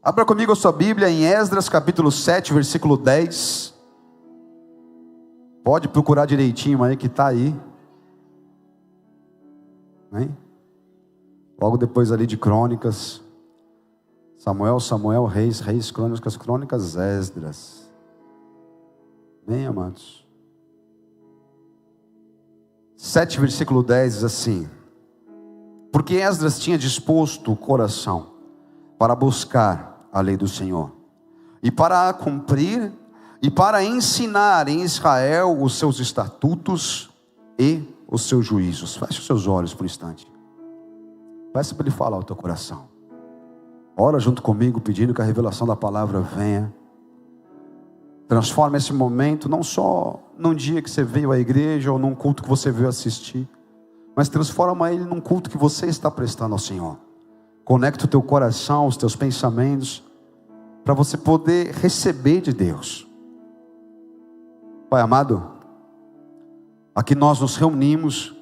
Abra comigo a sua Bíblia em Esdras capítulo 7, versículo 10. Pode procurar direitinho aí que está aí. Hein? Logo depois ali de Crônicas. Samuel, Reis, Crônicas, Esdras. Bem, amados. 7, versículo 10 diz assim: porque Esdras tinha disposto o coração para buscar a lei do Senhor, e para a cumprir, e para ensinar em Israel os seus estatutos e os seus juízos. Feche os seus olhos por um instante. Peça para Ele falar ao teu coração. Ora junto comigo, pedindo que a revelação da palavra venha. Transforma esse momento, não só num dia que você veio à igreja, ou num culto que você veio assistir, mas transforma ele num culto que você está prestando ao Senhor. Conecta o teu coração, os teus pensamentos, para você poder receber de Deus. Pai amado, aqui nós nos reunimos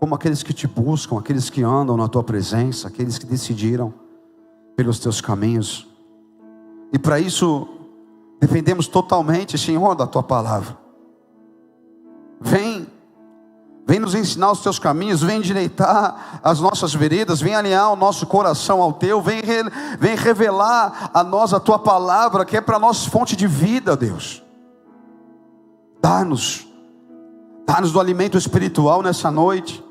como aqueles que te buscam, aqueles que andam na tua presença, aqueles que decidiram pelos teus caminhos. E para isso, dependemos totalmente, Senhor, da tua palavra. Vem nos ensinar os teus caminhos, vem endireitar as nossas veredas, vem alinhar o nosso coração ao teu, vem revelar a nós a tua palavra, que é para nós fonte de vida, Deus. Dá-nos do alimento espiritual nessa noite.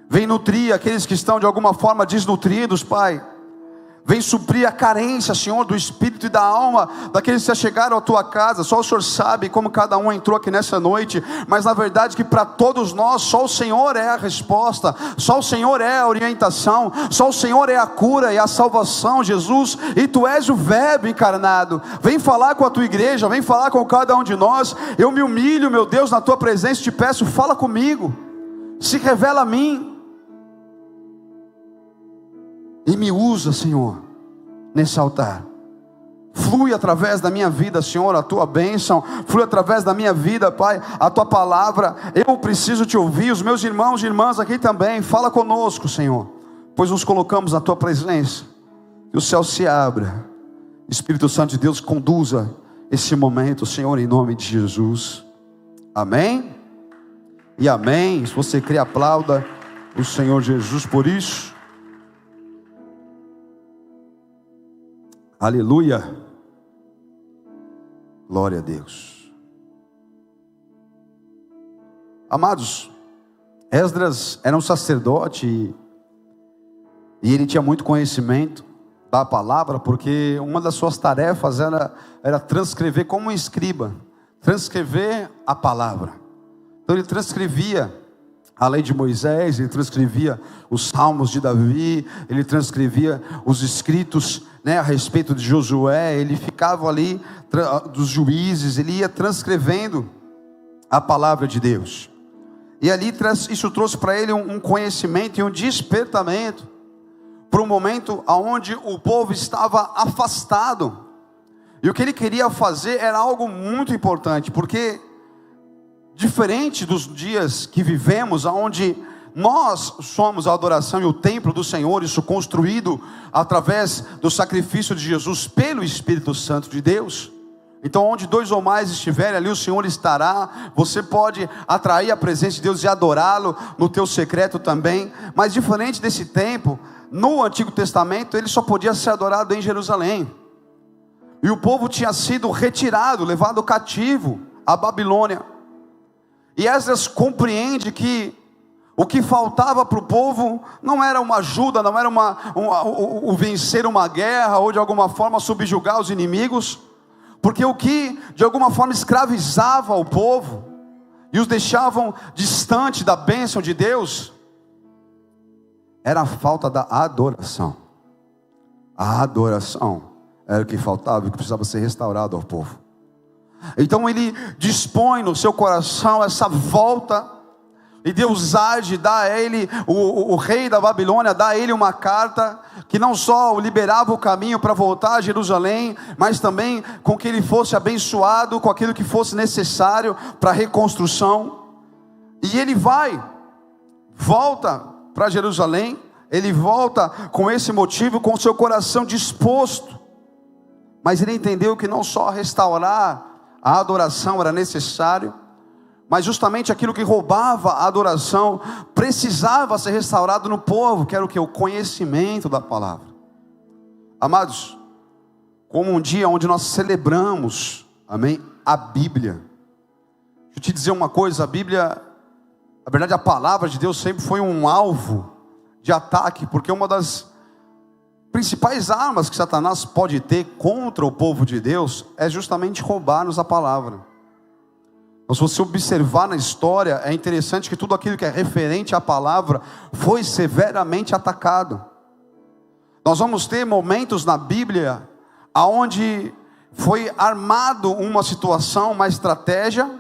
Vem nutrir aqueles que estão de alguma forma desnutridos, Pai. Vem suprir a carência, Senhor, do espírito e da alma daqueles que chegaram à tua casa. Só o Senhor sabe como cada um entrou aqui nessa noite, mas na verdade que para todos nós, só o Senhor é a resposta, só o Senhor é a orientação, só o Senhor é a cura e a salvação, Jesus, e Tu és o Verbo encarnado. Vem falar com a Tua igreja, vem falar com cada um de nós. Eu me humilho, meu Deus, na Tua presença, te peço, fala comigo, se revela a mim. E me usa, Senhor, nesse altar. Flui através da minha vida, Senhor, a Tua bênção. Flui através da minha vida, Pai, a Tua palavra. Eu preciso Te ouvir, os meus irmãos e irmãs aqui também. Fala conosco, Senhor, pois nos colocamos na Tua presença. Que o céu se abra. Espírito Santo de Deus, conduza esse momento, Senhor, em nome de Jesus. Amém? E amém. Se você crê, aplauda o Senhor Jesus por isso. Aleluia, glória a Deus. Amados, Esdras era um sacerdote e ele tinha muito conhecimento da palavra, porque uma das suas tarefas era transcrever como um escriba, transcrever a palavra. Então ele transcrevia a lei de Moisés, ele transcrevia os salmos de Davi, ele transcrevia os escritos, a respeito de Josué, ele ficava ali, dos juízes, ele ia transcrevendo a palavra de Deus. E ali isso trouxe para ele um conhecimento e um despertamento, para um momento onde o povo estava afastado. E o que ele queria fazer era algo muito importante, porque diferente dos dias que vivemos, onde nós somos a adoração e o templo do Senhor, isso construído através do sacrifício de Jesus pelo Espírito Santo de Deus. Então onde dois ou mais estiverem, ali o Senhor estará. Você pode atrair a presença de Deus e adorá-lo no teu secreto também. Mas diferente desse tempo, no Antigo Testamento, ele só podia ser adorado em Jerusalém. E o povo tinha sido retirado, levado cativo à Babilônia. E Esdras compreende que o que faltava para o povo não era uma ajuda, não era o vencer uma guerra, ou de alguma forma subjugar os inimigos, porque o que de alguma forma escravizava o povo, e os deixavam distante da bênção de Deus, era a falta da adoração. A adoração era o que faltava e que precisava ser restaurado ao povo. Então ele dispõe no seu coração essa volta, e Deus age, dá a ele, o rei da Babilônia dá a ele uma carta, que não só o liberava o caminho para voltar a Jerusalém, mas também com que ele fosse abençoado com aquilo que fosse necessário para a reconstrução. E ele volta para Jerusalém, ele volta com esse motivo, com o seu coração disposto. Mas ele entendeu que não só restaurar a adoração era necessário, mas justamente aquilo que roubava a adoração precisava ser restaurado no povo, que era o que? O conhecimento da palavra. Amados, como um dia onde nós celebramos, amém, a Bíblia. Deixa eu te dizer uma coisa, a Bíblia, na verdade a palavra de Deus sempre foi um alvo de ataque, porque uma das principais armas que Satanás pode ter contra o povo de Deus é justamente roubar-nos a palavra. Então, se você observar na história, é interessante que tudo aquilo que é referente à palavra foi severamente atacado. Nós vamos ter momentos na Bíblia onde foi armado uma situação, uma estratégia,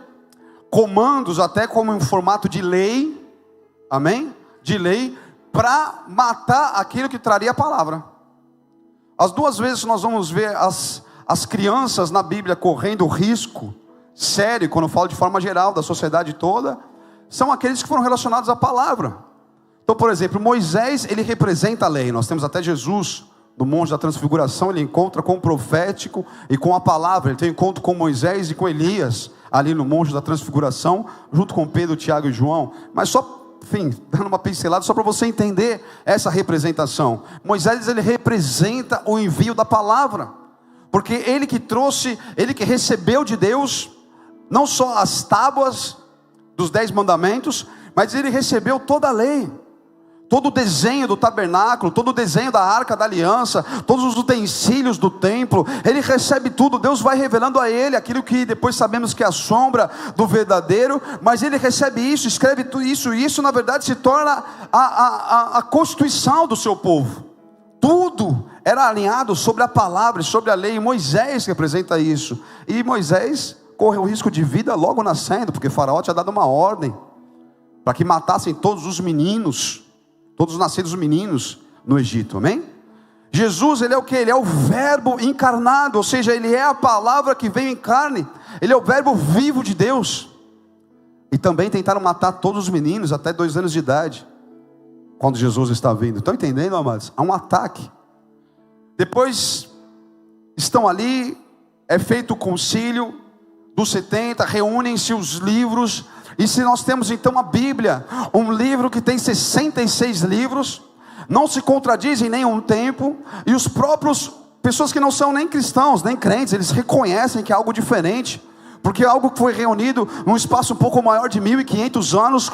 comandos até como em formato de lei, amém? De lei, para matar aquilo que traria a palavra. As duas vezes nós vamos ver as crianças na Bíblia correndo risco sério, quando eu falo de forma geral, da sociedade toda, são aqueles que foram relacionados à palavra. Então, por exemplo, Moisés, ele representa a lei. Nós temos até Jesus, no Monte da Transfiguração, ele encontra com o profético e com a palavra. Ele tem um encontro com Moisés e com Elias, ali no Monte da Transfiguração, junto com Pedro, Tiago e João. Mas só, enfim, dando uma pincelada, só para você entender essa representação. Moisés, ele representa o envio da palavra, porque ele que trouxe, ele que recebeu de Deus, não só as tábuas dos 10 mandamentos, mas ele recebeu toda a lei, todo o desenho do tabernáculo, todo o desenho da arca da aliança, todos os utensílios do templo. Ele recebe tudo. Deus vai revelando a ele aquilo que depois sabemos que é a sombra do verdadeiro, mas ele recebe isso, escreve tudo isso, e isso na verdade se torna a constituição do seu povo. Tudo era alinhado sobre a palavra, sobre a lei, e Moisés representa isso. E Moisés correu risco de vida logo nascendo, porque Faraó tinha dado uma ordem para que matassem todos os meninos, todos os nascidos meninos no Egito, amém? Jesus, ele é o que? Ele é o verbo encarnado, ou seja, ele é a palavra que veio em carne, ele é o verbo vivo de Deus. E também tentaram matar todos os meninos até 2 anos de idade, quando Jesus está vindo. Estão entendendo, amados? Há um ataque. Depois estão ali, é feito o concílio dos 70, reúnem-se os livros, e se nós temos então a Bíblia, um livro que tem 66 livros, não se contradiz em nenhum tempo, e os próprios pessoas que não são nem cristãos, nem crentes, eles reconhecem que é algo diferente, porque é algo que foi reunido num espaço um pouco maior de 1500 anos,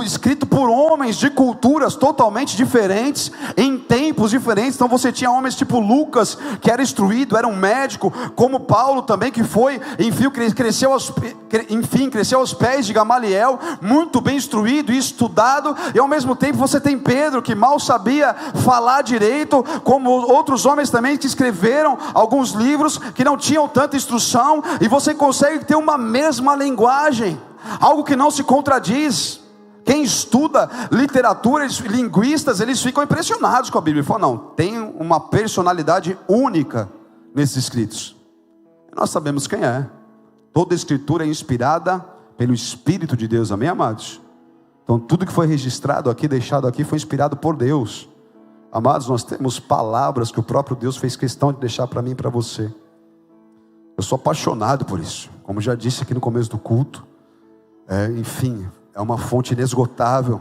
escrito por homens de culturas totalmente diferentes, em tempos diferentes. Então você tinha homens tipo Lucas, que era instruído, era um médico, como Paulo também, que foi, cresceu aos pés de Gamaliel, muito bem instruído e estudado. E ao mesmo tempo você tem Pedro, que mal sabia falar direito, como outros homens também que escreveram alguns livros que não tinham tanta instrução, e você consegue ter uma mesma linguagem, algo que não se contradiz. Quem estuda literatura, linguistas, eles ficam impressionados com a Bíblia. Falam, não, tem uma personalidade única nesses escritos. Nós sabemos quem é. Toda escritura é inspirada pelo Espírito de Deus, amém, amados? Então tudo que foi registrado aqui, deixado aqui, foi inspirado por Deus. Amados, nós temos palavras que o próprio Deus fez questão de deixar para mim e para você. Eu sou apaixonado por isso, como já disse aqui no começo do culto. Enfim, é uma fonte inesgotável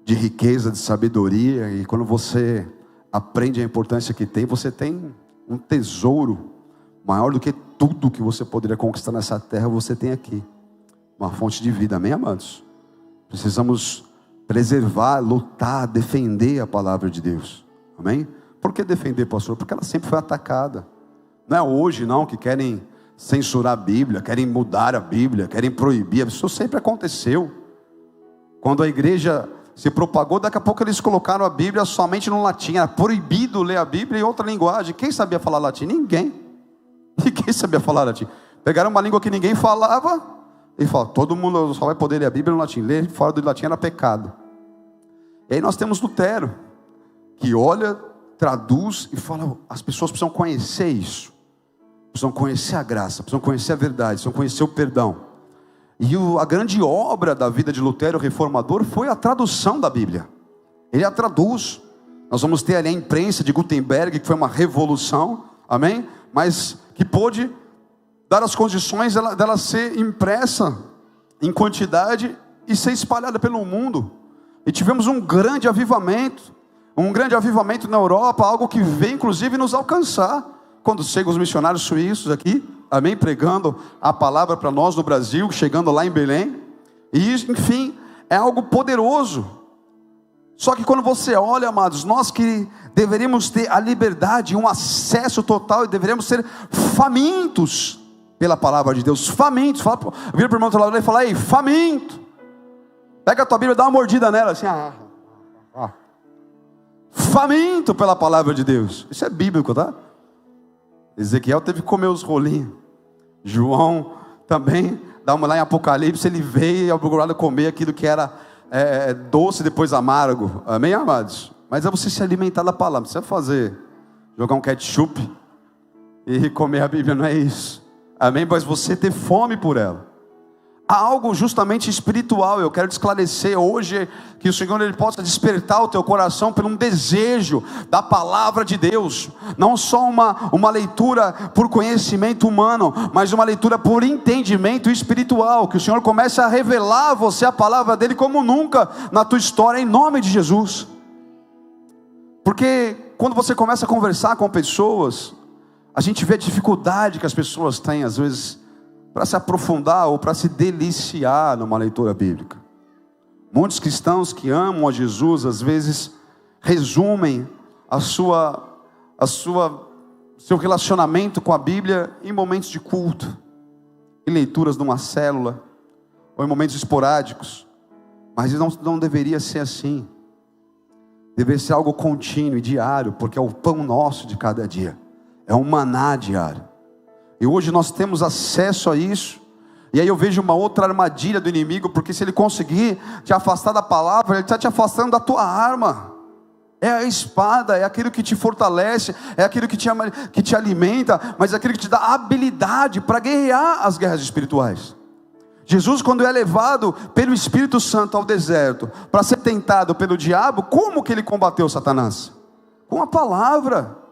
de riqueza, de sabedoria. E quando você aprende a importância que tem, você tem um tesouro maior do que tudo que você poderia conquistar nessa terra. Você tem aqui uma fonte de vida, amém, amados? Precisamos preservar, lutar, defender a palavra de Deus, amém? Por que defender, pastor? Porque ela sempre foi atacada. Não é hoje não que querem censurar a Bíblia, querem mudar a Bíblia, querem proibir. Isso sempre aconteceu. Quando a igreja se propagou, daqui a pouco eles colocaram a Bíblia somente no latim. Era proibido ler a Bíblia em outra linguagem. Quem sabia falar latim? Ninguém sabia falar latim. Pegaram uma língua que ninguém falava e falaram, todo mundo só vai poder ler a Bíblia no latim. Ler fora do latim era pecado. E aí nós temos Lutero, que olha, traduz e fala, as pessoas precisam conhecer isso, precisam conhecer a graça, precisam conhecer a verdade, precisam conhecer o perdão. E a grande obra da vida de Lutero, reformador, foi a tradução da Bíblia. Ele a traduz, Nós vamos ter ali a imprensa de Gutenberg, que foi uma revolução, amém? Mas que pôde dar as condições dela ser impressa em quantidade e ser espalhada pelo mundo. E tivemos um grande avivamento na Europa, algo que veio inclusive nos alcançar, quando chegam os missionários suíços aqui, amém, pregando a palavra para nós no Brasil, chegando lá em Belém, e enfim, é algo poderoso. Só que quando você olha, amados, nós que deveríamos ter a liberdade, um acesso total, e deveríamos ser famintos pela palavra de Deus, famintos. Vira para o irmão do lado e fala: ei, faminto. Pega a tua Bíblia e dá uma mordida nela, assim, faminto pela palavra de Deus. Isso é bíblico, tá? Ezequiel teve que comer os rolinhos. João também, dá uma lá em Apocalipse, ele veio e é procurado comer aquilo que era doce, depois amargo, amém, amados? Mas é você se alimentar da palavra, não precisa jogar um ketchup e comer a Bíblia, não é isso, amém? Mas você ter fome por ela. Há algo justamente espiritual. Eu quero te esclarecer hoje, que o Senhor ele possa despertar o teu coração por um desejo da palavra de Deus, não só uma leitura por conhecimento humano, mas uma leitura por entendimento espiritual, que o Senhor comece a revelar a você a palavra dele como nunca na tua história, em nome de Jesus. Porque quando você começa a conversar com pessoas, a gente vê a dificuldade que as pessoas têm às vezes para se aprofundar ou para se deliciar numa leitura bíblica. Muitos cristãos que amam a Jesus, às vezes, resumem seu relacionamento com a Bíblia em momentos de culto, em leituras de uma célula, ou em momentos esporádicos. Mas não deveria ser assim. Deveria ser algo contínuo e diário, porque é o pão nosso de cada dia, é um maná diário. E hoje nós temos acesso a isso. E aí eu vejo uma outra armadilha do inimigo, porque se ele conseguir te afastar da palavra, ele está te afastando da tua arma. É a espada, é aquilo que te fortalece, é aquilo que te alimenta, mas é aquilo que te dá habilidade para guerrear as guerras espirituais. Jesus, quando é levado pelo Espírito Santo ao deserto para ser tentado pelo diabo, como que ele combateu Satanás? Com a palavra.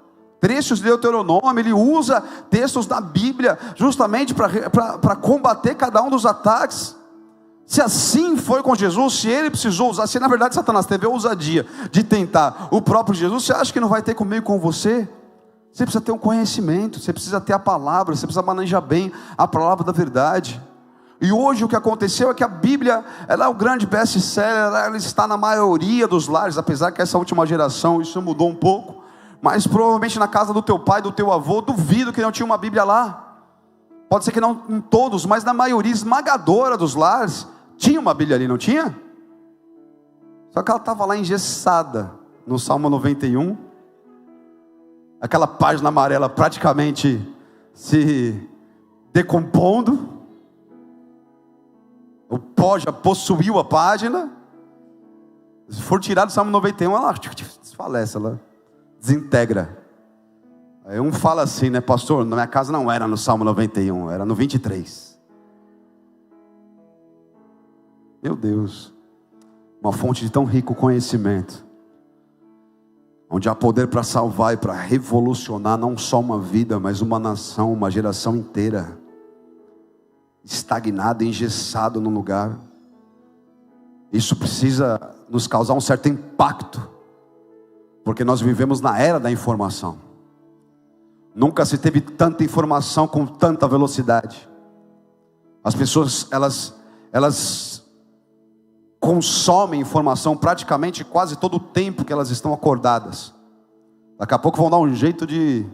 Trechos de Deuteronômio, ele usa textos da Bíblia justamente para combater cada um dos ataques. Se assim foi com Jesus, se ele precisou usar, se na verdade Satanás teve a ousadia de tentar o próprio Jesus, você acha que não vai ter comigo com você? Você precisa ter um conhecimento, você precisa ter a palavra, você precisa manejar bem a palavra da verdade. E hoje o que aconteceu é que a Bíblia, ela é o grande best-seller, ela está na maioria dos lares, apesar que essa última geração isso mudou um pouco. Mas provavelmente na casa do teu pai, do teu avô, duvido que não tinha uma Bíblia lá. Pode ser que não em todos, mas na maioria esmagadora dos lares, tinha uma Bíblia ali, não tinha? Só que ela estava lá engessada, no Salmo 91. Aquela página amarela praticamente se decompondo. O pó já possuiu a página. Se for tirado do Salmo 91, ela desfalece, ela desintegra. Aí um fala assim, né, pastor, na minha casa não era no Salmo 91, era no 23. Meu Deus, uma fonte de tão rico conhecimento, onde há poder para salvar e para revolucionar não só uma vida, mas uma nação, uma geração inteira, estagnado, engessado no lugar. Isso precisa nos causar um certo impacto, porque nós vivemos na era da informação. Nunca se teve tanta informação com tanta velocidade. As pessoas, elas consomem informação praticamente quase todo o tempo que elas estão acordadas. Daqui a pouco vão dar um jeito de,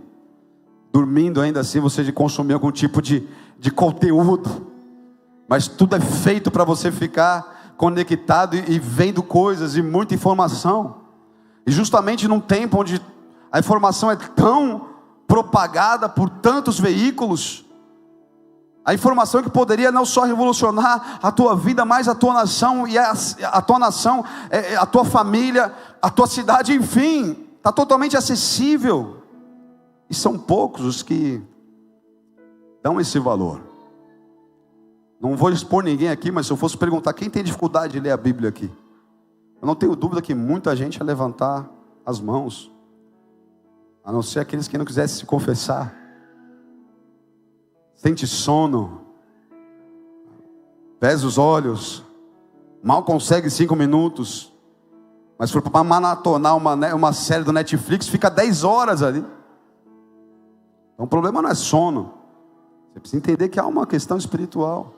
dormindo ainda assim, você de consumir algum tipo de conteúdo. Mas tudo é feito para você ficar conectado e vendo coisas e muita informação. E justamente num tempo onde a informação é tão propagada por tantos veículos, a informação que poderia não só revolucionar a tua vida, mas a tua nação, e a tua nação, a tua família, a tua cidade, enfim, está totalmente acessível. E são poucos os que dão esse valor. Não vou expor ninguém aqui, mas se eu fosse perguntar quem tem dificuldade de ler a Bíblia aqui, eu não tenho dúvida que muita gente ia levantar as mãos, a não ser aqueles que não quisessem se confessar. Sente sono, pesa os olhos, mal consegue 5 minutos, mas for para maratonar uma série do Netflix, fica 10 horas ali. Então o problema não é sono, você precisa entender que há uma questão espiritual.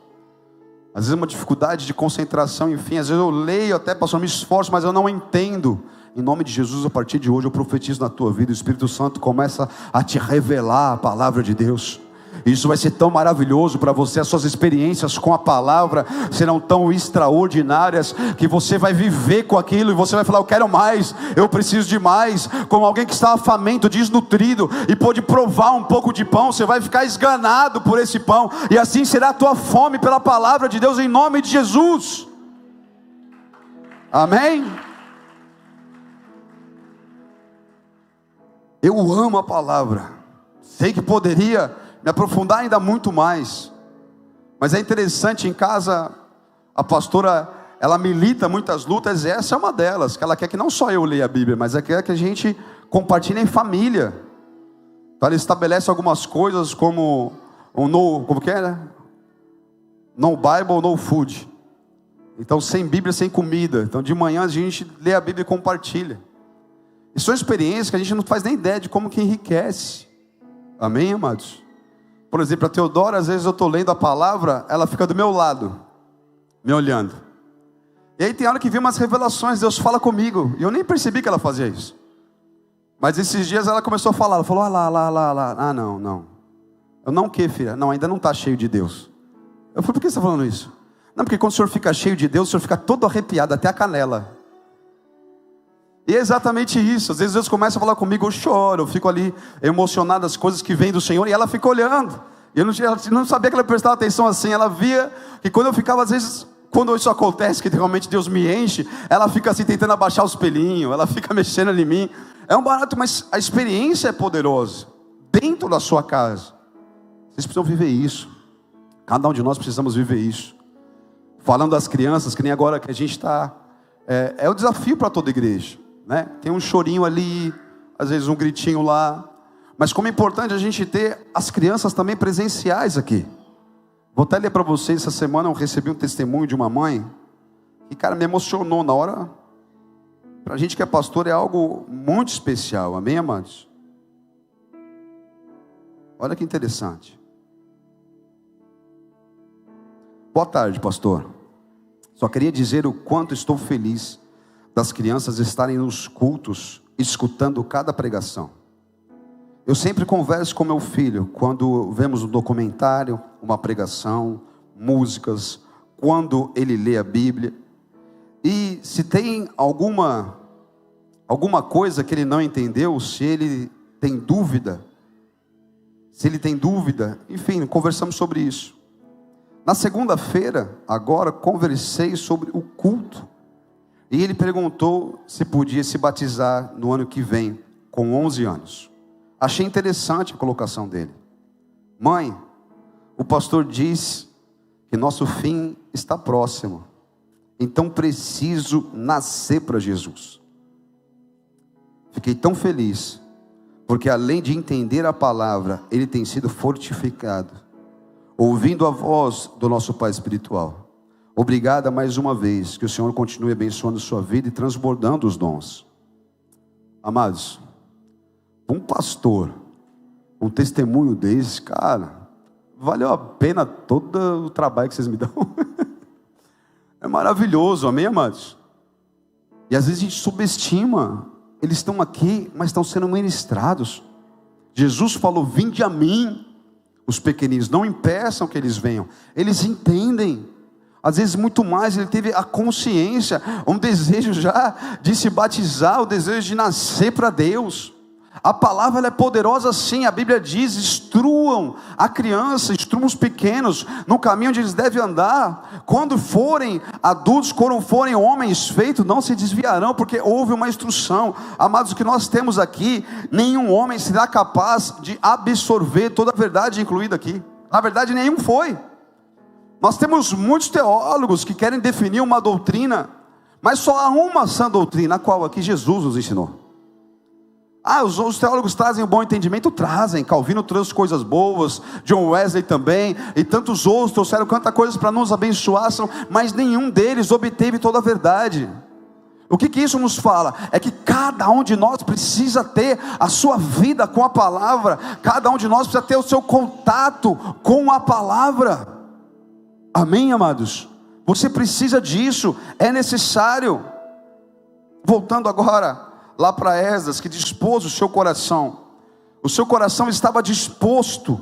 Às vezes uma dificuldade de concentração, enfim, às vezes eu leio até, pastor, me esforço, mas eu não entendo. Em nome de Jesus, a partir de hoje eu profetizo na tua vida, o Espírito Santo começa a te revelar a palavra de Deus. Isso vai ser tão maravilhoso para você, as suas experiências com a palavra serão tão extraordinárias, que você vai viver com aquilo, e você vai falar, eu quero mais, eu preciso de mais. Como alguém que estava faminto, desnutrido, e pôde provar um pouco de pão, você vai ficar esganado por esse pão, e assim será a tua fome pela palavra de Deus, em nome de Jesus. Amém? Eu amo a palavra, sei que poderia me aprofundar ainda muito mais, mas é interessante, em casa a pastora, ela milita muitas lutas, e essa é uma delas, que ela quer que não só eu leia a Bíblia, mas ela quer que a gente compartilhe em família. Então ela estabelece algumas coisas como como que é, né? No Bible, no food. Então sem Bíblia, sem comida. Então de manhã a gente lê a Bíblia e compartilha. E são experiências que a gente não faz nem ideia de como que enriquece. Amém, amados? Por exemplo, a Teodora, às vezes eu estou lendo a palavra, ela fica do meu lado, me olhando. E aí tem hora que vem umas revelações, Deus fala comigo, e eu nem percebi que ela fazia isso. Mas esses dias ela começou a falar, ela falou, lá. Ah, não. Eu não, o que, filha? Não, ainda não está cheio de Deus. Eu falei, por que você está falando isso? Não, porque quando o senhor fica cheio de Deus, o senhor fica todo arrepiado, até a canela. E é exatamente isso. Às vezes Deus começa a falar comigo, eu choro, eu fico ali emocionado das coisas que vêm do Senhor, e ela fica olhando. Eu não sabia que ela prestava atenção assim. Ela via que quando eu ficava, às vezes, quando isso acontece, que realmente Deus me enche, ela fica assim tentando abaixar os pelinhos, ela fica mexendo ali em mim. É um barato, mas a experiência é poderosa, dentro da sua casa. Vocês precisam viver isso. Cada um de nós precisamos viver isso. Falando das crianças, que nem agora que a gente está, é o desafio para toda igreja, né? Tem um chorinho ali, às vezes um gritinho lá, mas como é importante a gente ter as crianças também presenciais aqui. Vou até ler para vocês, essa semana eu recebi um testemunho de uma mãe, e cara, me emocionou na hora. Para a gente que é pastor é algo muito especial, amém, amados? Olha que interessante. Boa tarde, pastor. Só queria dizer o quanto estou feliz das crianças estarem nos cultos, escutando cada pregação. Eu sempre converso com meu filho, quando vemos um documentário, uma pregação, músicas, quando ele lê a Bíblia. E se tem alguma coisa que ele não entendeu, se ele tem dúvida, enfim, conversamos sobre isso. Na segunda-feira, agora, conversei sobre o culto. E ele perguntou se podia se batizar no ano que vem, com 11 anos. Achei interessante a colocação dele. Mãe, o pastor diz que nosso fim está próximo. Então preciso nascer para Jesus. Fiquei tão feliz, porque além de entender a palavra, ele tem sido fortificado, ouvindo a voz do nosso Pai espiritual. Obrigada mais uma vez, que o Senhor continue abençoando sua vida e transbordando os dons. Amados, um pastor, um testemunho desse, cara, valeu a pena todo o trabalho que vocês me dão. É maravilhoso, amém, amados? E às vezes a gente subestima, eles estão aqui, mas estão sendo ministrados. Jesus falou, vinde a mim, os pequeninos, não impeçam que eles venham. Eles entendem, às vezes muito mais, ele teve a consciência, um desejo já de se batizar, o desejo de nascer para Deus. A palavra ela é poderosa sim, a Bíblia diz, instruam a criança, instruam os pequenos, no caminho onde eles devem andar, quando forem adultos, quando forem homens feitos, não se desviarão, porque houve uma instrução. Amados, o que nós temos aqui, nenhum homem será capaz de absorver toda a verdade incluída aqui, na verdade nenhum foi. Nós temos muitos teólogos que querem definir uma doutrina, mas só há uma sã doutrina, a qual aqui Jesus nos ensinou. Os teólogos trazem o bom entendimento? Trazem. Calvino trouxe coisas boas, John Wesley também, e tantos outros trouxeram quantas coisas para nos abençoar, mas nenhum deles obteve toda a verdade. O que isso nos fala? É que cada um de nós precisa ter a sua vida com a palavra, cada um de nós precisa ter o seu contato com a palavra. Amém, amados? Você precisa disso, é necessário. Voltando agora lá para Esdras, que dispôs o seu coração estava disposto,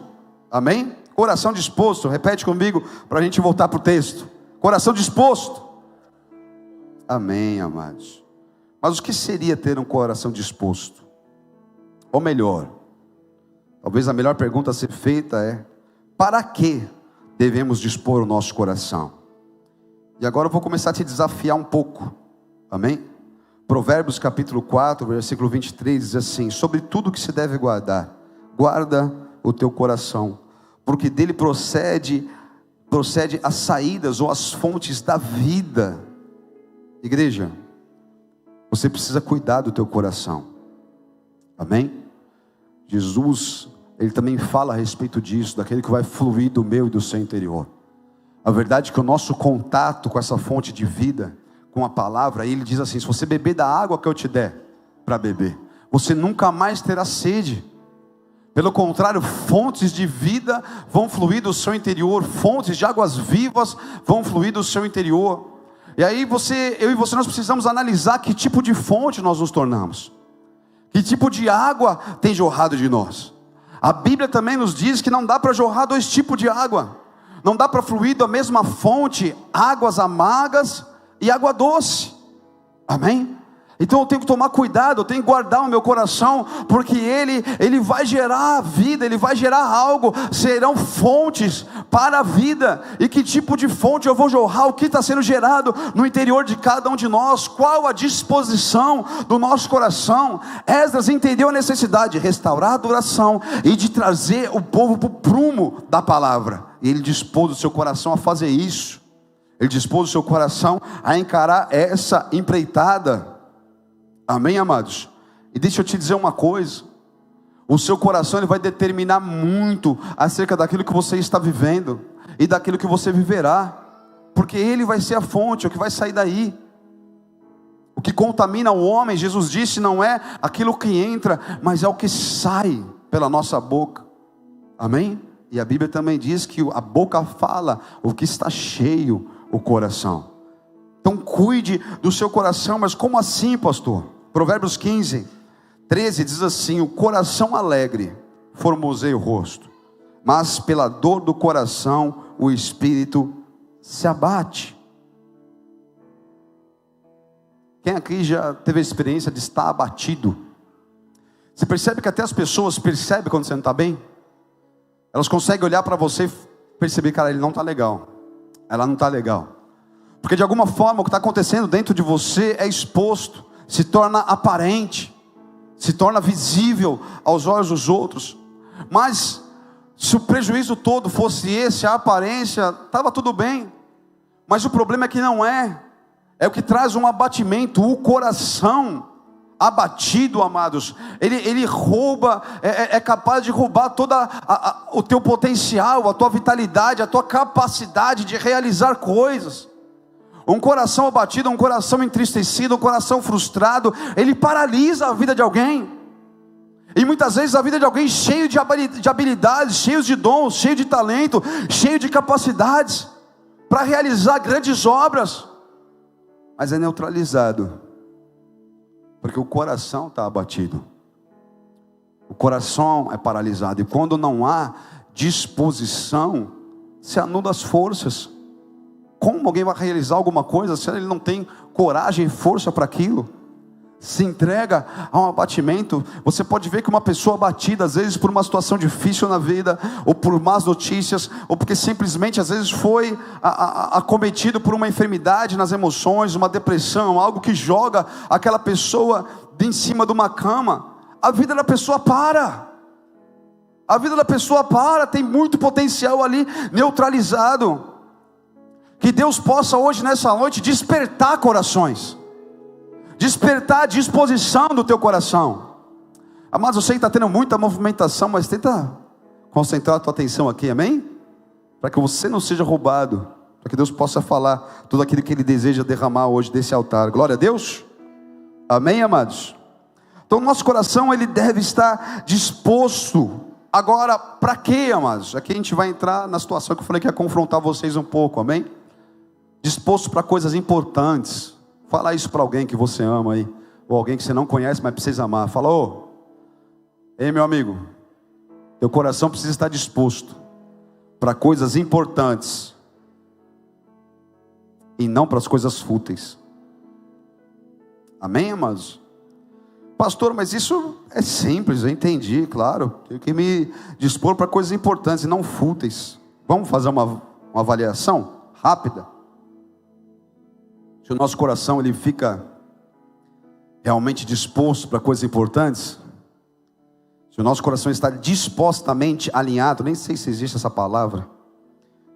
amém? Coração disposto, repete comigo, para a gente voltar para o texto, coração disposto, amém, amados. Mas o que seria ter um coração disposto? Ou melhor, talvez a melhor pergunta a ser feita é: para que devemos dispor o nosso coração? E agora eu vou começar a te desafiar um pouco, amém? Provérbios capítulo 4, versículo 23 diz assim: sobre tudo que se deve guardar, guarda o teu coração, porque dele procede as saídas ou as fontes da vida. Igreja, você precisa cuidar do teu coração, amém? Jesus, ele também fala a respeito disso, daquele que vai fluir do meu e do seu interior. A verdade é que o nosso contato com essa fonte de vida, com a palavra, ele diz assim: se você beber da água que eu te der para beber, você nunca mais terá sede. Pelo contrário, fontes de vida vão fluir do seu interior, fontes de águas vivas vão fluir do seu interior. E aí eu e você, nós precisamos analisar que tipo de fonte nós nos tornamos, que tipo de água tem jorrado de nós. A Bíblia também nos diz que não dá para jorrar dois tipos de água, não dá para fluir da mesma fonte águas amargas e água doce, amém? Então eu tenho que tomar cuidado, eu tenho que guardar o meu coração, porque ele vai gerar vida, ele vai gerar algo, serão fontes para a vida. E que tipo de fonte eu vou jorrar? O que está sendo gerado no interior de cada um de nós? Qual a disposição do nosso coração? Esdras entendeu a necessidade de restaurar a adoração e de trazer o povo para o prumo da palavra, e ele dispôs o seu coração a fazer isso. Ele dispôs o seu coração a encarar essa empreitada. Amém, amados? E deixa eu te dizer uma coisa: o seu coração ele vai determinar muito acerca daquilo que você está vivendo e daquilo que você viverá, porque ele vai ser a fonte, o que vai sair daí. O que contamina o homem, Jesus disse, não é aquilo que entra, mas é o que sai pela nossa boca. Amém? E a Bíblia também diz que a boca fala o que está cheio o coração. Então cuide do seu coração. Mas como assim, pastor? Provérbios 15, 13 diz assim: o coração alegre formoseia o rosto, mas pela dor do coração o espírito se abate. Quem aqui já teve a experiência de estar abatido? Você percebe que até as pessoas percebem quando você não está bem? Elas conseguem olhar para você e perceber: cara, ele não está legal, ela não está legal, porque de alguma forma o que está acontecendo dentro de você é exposto, se torna aparente, se torna visível aos olhos dos outros. Mas se o prejuízo todo fosse esse, a aparência, estava tudo bem. Mas o problema é que não é o que traz um abatimento. O coração abatido, amados, ele rouba, é capaz de roubar todo o teu potencial, a tua vitalidade, a tua capacidade de realizar coisas. Um coração abatido, um coração entristecido, um coração frustrado, ele paralisa a vida de alguém. E muitas vezes a vida de alguém cheio de habilidades, cheio de dons, cheio de talento, cheio de capacidades para realizar grandes obras, mas é neutralizado, porque o coração está abatido, o coração é paralisado. E quando não há disposição, se anula as forças. Como alguém vai realizar alguma coisa se ele não tem coragem e força para aquilo? Se entrega a um abatimento. Você pode ver que uma pessoa abatida, às vezes por uma situação difícil na vida, ou por más notícias, ou porque simplesmente às vezes foi acometido por uma enfermidade nas emoções, uma depressão, algo que joga aquela pessoa de em cima de uma cama, a vida da pessoa para. A vida da pessoa para, tem muito potencial ali neutralizado. Que Deus possa hoje, nessa noite, despertar corações, despertar a disposição do teu coração. Amados, eu sei que está tendo muita movimentação, mas tenta concentrar a tua atenção aqui, amém? Para que você não seja roubado, para que Deus possa falar tudo aquilo que Ele deseja derramar hoje desse altar. Glória a Deus, amém, amados? Então nosso coração, ele deve estar disposto. Agora, para quê, amados? Aqui a gente vai entrar na situação que eu falei que ia confrontar vocês um pouco, amém? Disposto para coisas importantes. Fala isso para alguém que você ama aí, ou alguém que você não conhece, mas precisa amar. Fala, ei meu amigo, teu coração precisa estar disposto para coisas importantes, e não para as coisas fúteis. Amém, amados? Pastor, mas isso é simples, eu entendi, claro. Tenho que me dispor para coisas importantes e não fúteis. Vamos fazer uma avaliação rápida? Se o nosso coração ele fica realmente disposto para coisas importantes, se o nosso coração está dispostamente alinhado, nem sei se existe essa palavra,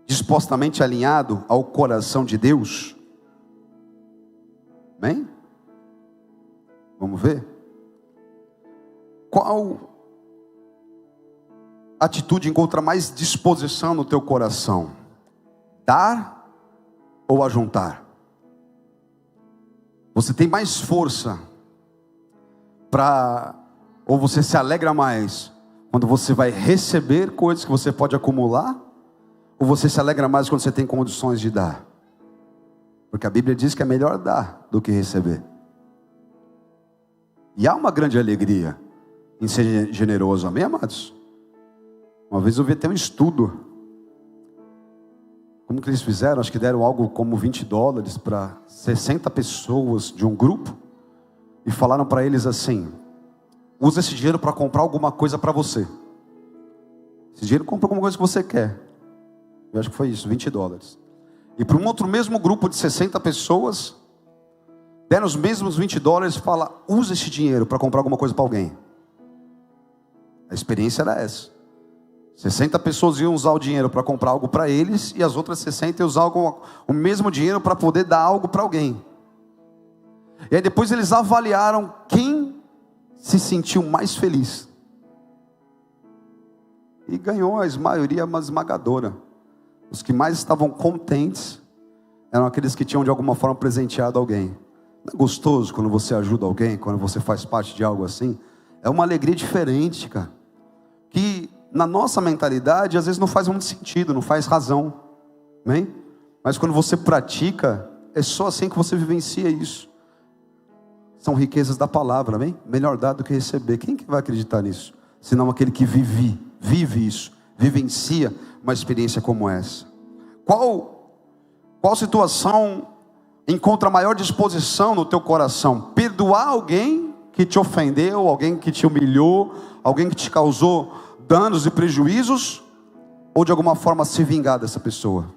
dispostamente alinhado ao coração de Deus, amém? Vamos ver? Qual atitude encontra mais disposição no teu coração? Dar ou ajuntar? Você tem mais força ou você se alegra mais quando você vai receber coisas que você pode acumular, ou você se alegra mais quando você tem condições de dar? Porque a Bíblia diz que é melhor dar do que receber. E há uma grande alegria em ser generoso, amém, amados? Uma vez eu vi até um estudo, como que eles fizeram, acho que deram algo como $20 para 60 pessoas de um grupo, e falaram para eles assim: usa esse dinheiro para comprar alguma coisa para você. Esse dinheiro compra alguma coisa que você quer. Eu acho que foi isso, $20. E para um outro mesmo grupo de 60 pessoas, deram os mesmos $20 e fala: usa esse dinheiro para comprar alguma coisa para alguém. A experiência era essa. 60 pessoas iam usar o dinheiro para comprar algo para eles, e as outras 60 iam usar o mesmo dinheiro para poder dar algo para alguém. E aí depois eles avaliaram quem se sentiu mais feliz. E ganhou a maioria esmagadora. Os que mais estavam contentes eram aqueles que tinham de alguma forma presenteado alguém. Não é gostoso quando você ajuda alguém, quando você faz parte de algo assim? É uma alegria diferente, cara, que na nossa mentalidade às vezes não faz muito sentido, não faz razão, amém? Mas quando você pratica, é só assim que você vivencia isso. São riquezas da palavra, amém? Melhor dar do que receber. Quem que vai acreditar nisso? Senão aquele que vive isso, vivencia uma experiência como essa. Qual situação encontra maior disposição no teu coração? Perdoar alguém que te ofendeu, alguém que te humilhou, alguém que te causou danos e prejuízos, ou de alguma forma se vingar dessa pessoa,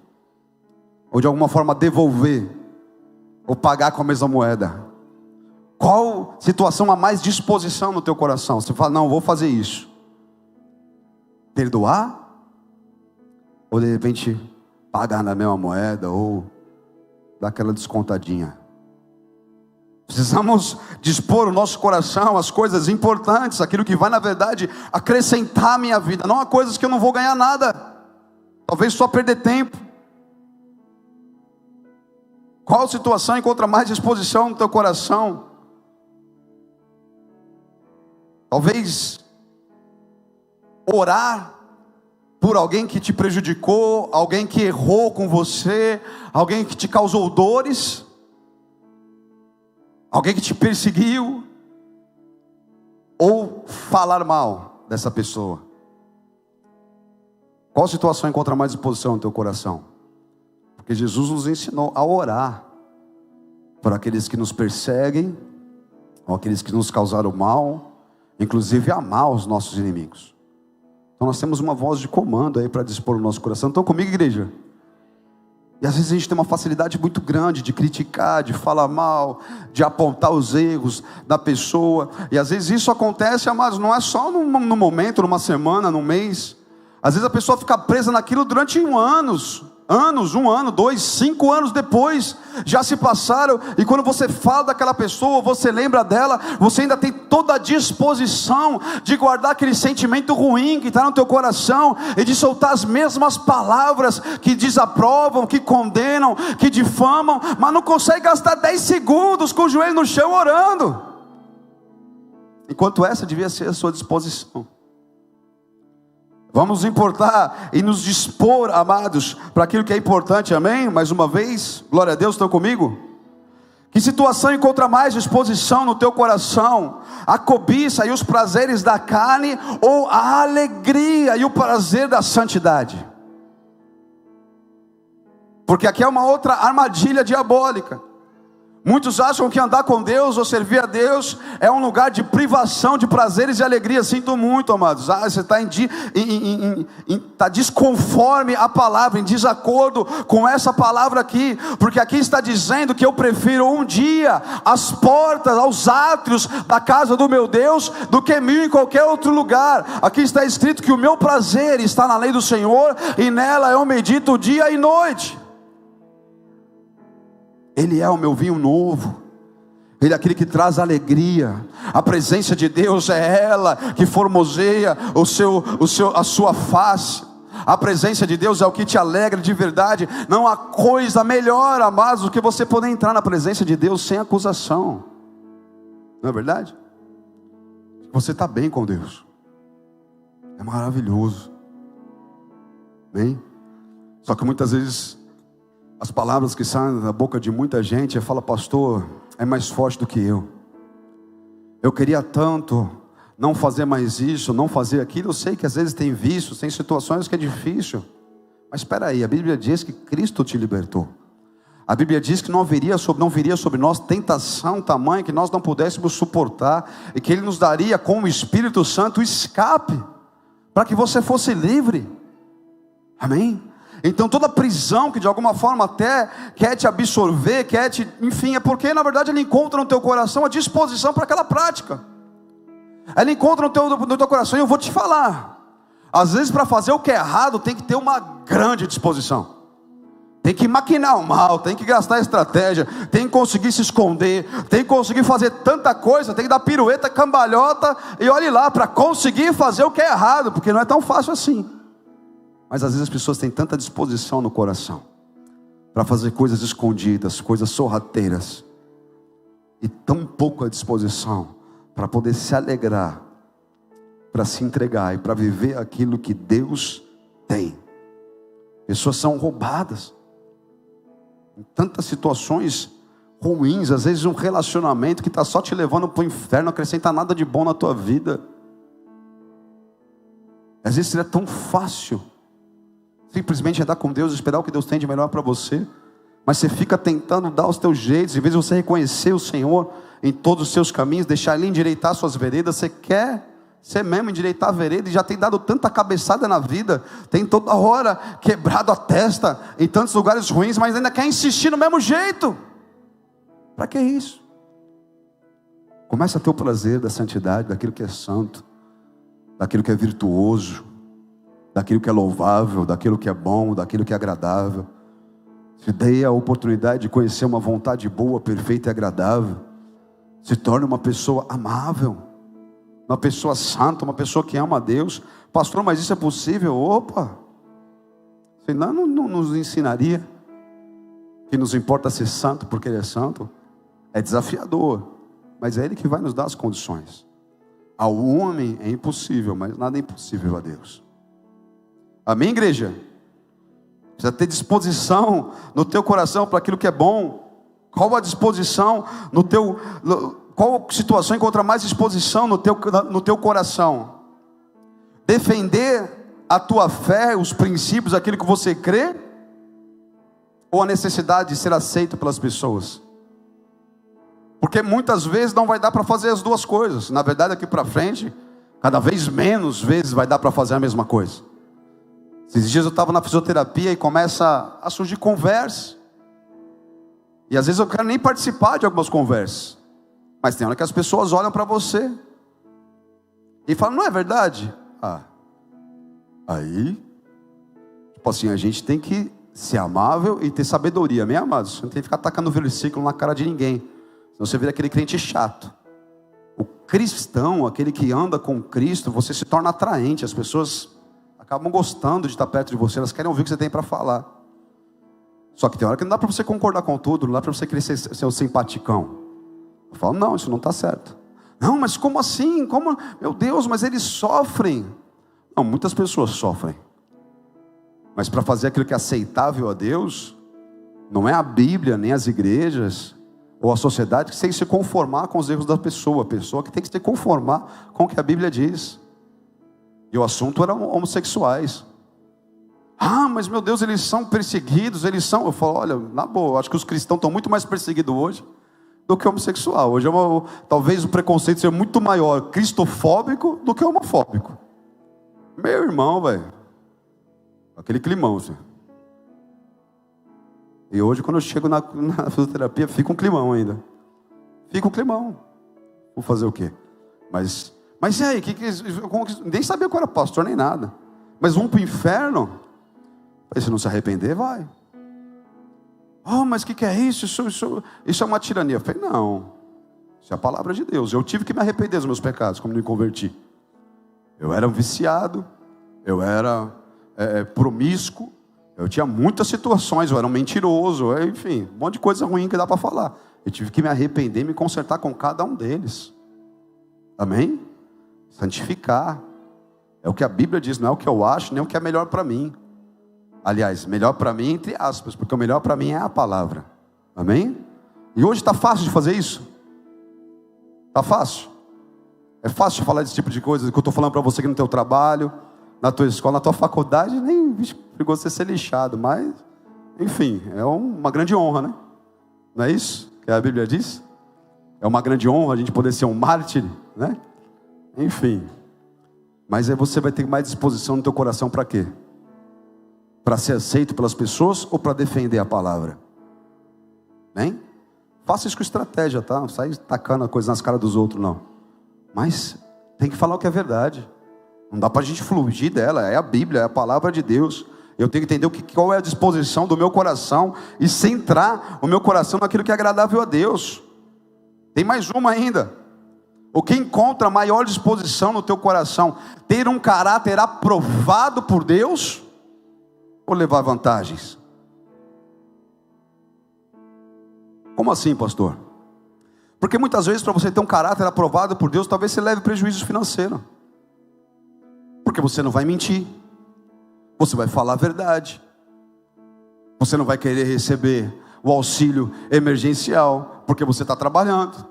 ou de alguma forma devolver, ou pagar com a mesma moeda? Qual situação há mais disposição no teu coração? Você fala: não, vou fazer isso. Perdoar, ou de repente pagar na mesma moeda, ou dar aquela descontadinha? Precisamos dispor o nosso coração às coisas importantes, aquilo que vai na verdade acrescentar a minha vida, não a coisas que eu não vou ganhar nada, talvez só perder tempo. Qual situação encontra mais disposição no teu coração? Talvez orar por alguém que te prejudicou, alguém que errou com você, alguém que te causou dores, alguém que te perseguiu, ou falar mal dessa pessoa. Qual situação encontra mais disposição no teu coração? Porque Jesus nos ensinou a orar por aqueles que nos perseguem, ou aqueles que nos causaram mal, inclusive amar os nossos inimigos. Então nós temos uma voz de comando aí para dispor o nosso coração. Estão comigo, igreja? E às vezes a gente tem uma facilidade muito grande de criticar, de falar mal, de apontar os erros da pessoa. E às vezes isso acontece, amados, não é só num momento, numa semana, num mês. Às vezes a pessoa fica presa naquilo durante anos. anos, 1 ano, 2, 5 anos depois, já se passaram, e quando você fala daquela pessoa, você lembra dela, você ainda tem toda a disposição de guardar aquele sentimento ruim que está no teu coração, e de soltar as mesmas palavras que desaprovam, que condenam, que difamam, mas não consegue gastar 10 segundos com o joelho no chão orando, enquanto essa devia ser a sua disposição. Vamos nos importar e nos dispor, amados, para aquilo que é importante, amém? Mais uma vez, glória a Deus, estão comigo? Que situação encontra mais disposição no teu coração? A cobiça e os prazeres da carne, ou a alegria e o prazer da santidade? Porque aqui é uma outra armadilha diabólica. Muitos acham que andar com Deus ou servir a Deus é um lugar de privação de prazeres e alegria. Sinto muito, amados. Você está desconforme a palavra, em desacordo com essa palavra aqui, porque aqui está dizendo que eu prefiro um dia as portas, aos átrios da casa do meu Deus, do que 1000 em qualquer outro lugar. Aqui está escrito que o meu prazer está na lei do Senhor, e nela eu medito dia e noite. Ele é o meu vinho novo, Ele é aquele que traz alegria. A presença de Deus é ela que formoseia a sua face. A presença de Deus é o que te alegra de verdade. Não há coisa melhor, amados, do que você poder entrar na presença de Deus sem acusação. Não é verdade? Você está bem com Deus, é maravilhoso, bem? Só que muitas vezes as palavras que saem da boca de muita gente, fala: pastor, é mais forte do que eu queria tanto não fazer mais isso, não fazer aquilo. Eu sei que às vezes tem vícios, tem situações que é difícil, mas espera aí, a Bíblia diz que Cristo te libertou. A Bíblia diz que não viria sobre nós tentação tamanha que nós não pudéssemos suportar, e que Ele nos daria com o Espírito Santo escape, para que você fosse livre, amém? Então toda prisão que de alguma forma até quer te absorver, enfim, é porque na verdade Ele encontra no teu coração a disposição para aquela prática. Ele encontra no teu coração, e eu vou te falar, às vezes para fazer o que é errado tem que ter uma grande disposição. Tem que maquinar o mal, tem que gastar estratégia, tem que conseguir se esconder, tem que conseguir fazer tanta coisa, tem que dar pirueta, cambalhota, e olhe lá, para conseguir fazer o que é errado, porque não é tão fácil assim. Mas às vezes as pessoas têm tanta disposição no coração para fazer coisas escondidas, coisas sorrateiras, e tão pouca disposição para poder se alegrar, para se entregar e para viver aquilo que Deus tem. Pessoas são roubadas em tantas situações ruins, às vezes um relacionamento que está só te levando para o inferno, não acrescenta nada de bom na tua vida. Às vezes seria tão fácil simplesmente andar com Deus, esperar o que Deus tem de melhor para você, mas você fica tentando dar os teus jeitos, em vez de você reconhecer o Senhor em todos os seus caminhos, deixar Ele endireitar suas veredas. Você quer você mesmo endireitar a vereda, e já tem dado tanta cabeçada na vida, tem toda hora quebrado a testa em tantos lugares ruins, mas ainda quer insistir no mesmo jeito. Para que isso? Começa a ter o prazer da santidade, daquilo que é santo, daquilo que é virtuoso, daquilo que é louvável, daquilo que é bom, daquilo que é agradável. Se dê a oportunidade de conhecer uma vontade boa, perfeita e agradável. Se torne uma pessoa amável, uma pessoa santa, uma pessoa que ama a Deus. Pastor, mas isso é possível? Opa! Senão não nos ensinaria que nos importa ser santo porque Ele é santo. É desafiador, mas é Ele que vai nos dar as condições. Ao homem é impossível, mas nada é impossível a Deus. Amém, igreja? Precisa ter disposição no teu coração para aquilo que é bom. Qual a disposição no teu... Qual situação encontra mais disposição no teu coração? Defender a tua fé, os princípios, aquilo que você crê? Ou a necessidade de ser aceito pelas pessoas? Porque muitas vezes não vai dar para fazer as duas coisas. Na verdade, aqui para frente, cada vez menos vezes vai dar para fazer a mesma coisa. Esses dias eu estava na fisioterapia e começa a surgir conversa. E às vezes eu quero nem participar de algumas conversas. Mas tem hora que as pessoas olham para você e falam, não é verdade? Aí, tipo assim, a gente tem que ser amável e ter sabedoria, amém, amados? Você não tem que ficar atacando o versículo na cara de ninguém, senão você vira aquele crente chato. O cristão, aquele que anda com Cristo, você se torna atraente, as pessoas acabam gostando de estar perto de você, elas querem ouvir o que você tem para falar. Só que tem hora que não dá para você concordar com tudo, não dá para você querer ser o simpaticão. Eu falo, não, isso não está certo. Não, mas como assim? Como? Meu Deus, mas eles sofrem. Não, muitas pessoas sofrem. Mas para fazer aquilo que é aceitável a Deus, não é a Bíblia, nem as igrejas, ou a sociedade que tem que se conformar com os erros da pessoa. A pessoa que tem que se conformar com o que a Bíblia diz. E o assunto era homossexuais. Ah, mas meu Deus, eles são perseguidos, eles são... Eu falo, olha, na boa, eu acho que os cristãos estão muito mais perseguidos hoje do que homossexual. Hoje talvez o preconceito seja muito maior cristofóbico do que homofóbico. Meu irmão, velho, aquele climão, assim. E hoje quando eu chego na fisioterapia, fica um climão ainda. Fica um climão. Vou fazer o quê? Mas e aí, nem sabia que eu era pastor nem nada. Mas vamos para o inferno? Se não se arrepender, vai. Oh, mas o que é isso? Isso é uma tirania. Eu falei, não, isso é a palavra de Deus. Eu tive que me arrepender dos meus pecados, como me converti. Eu era um viciado, eu era promíscuo, eu tinha muitas situações, eu era um mentiroso, enfim, um monte de coisa ruim que dá para falar. Eu tive que me arrepender e me consertar com cada um deles. Amém? Santificar. É o que a Bíblia diz, não é o que eu acho, nem o que é melhor para mim. Aliás, melhor para mim entre aspas, porque o melhor para mim é a palavra. Amém? E hoje está fácil de fazer isso? Está fácil? É fácil de falar desse tipo de coisa que eu estou falando para você aqui no teu trabalho, na tua escola, na tua faculdade, nem perigoso você ser lixado, mas, enfim, é uma grande honra, né? Não é isso que a Bíblia diz? É uma grande honra a gente poder ser um mártir, né? Enfim. Mas aí você vai ter mais disposição no teu coração para quê? Para ser aceito pelas pessoas ou para defender a palavra? Bem? Faça isso com estratégia, tá? Não sai tacando a coisa nas caras dos outros, não. Mas tem que falar o que é verdade. Não dá para a gente fugir dela. É a Bíblia, é a palavra de Deus. Eu tenho que entender qual é a disposição do meu coração e centrar o meu coração naquilo que é agradável a Deus. Tem mais uma ainda. O que encontra maior disposição no teu coração? Ter um caráter aprovado por Deus ou levar vantagens? Como assim, pastor? Porque muitas vezes para você ter um caráter aprovado por Deus, talvez você leve prejuízo financeiro. Porque você não vai mentir. Você vai falar a verdade. Você não vai querer receber o auxílio emergencial, porque você está trabalhando.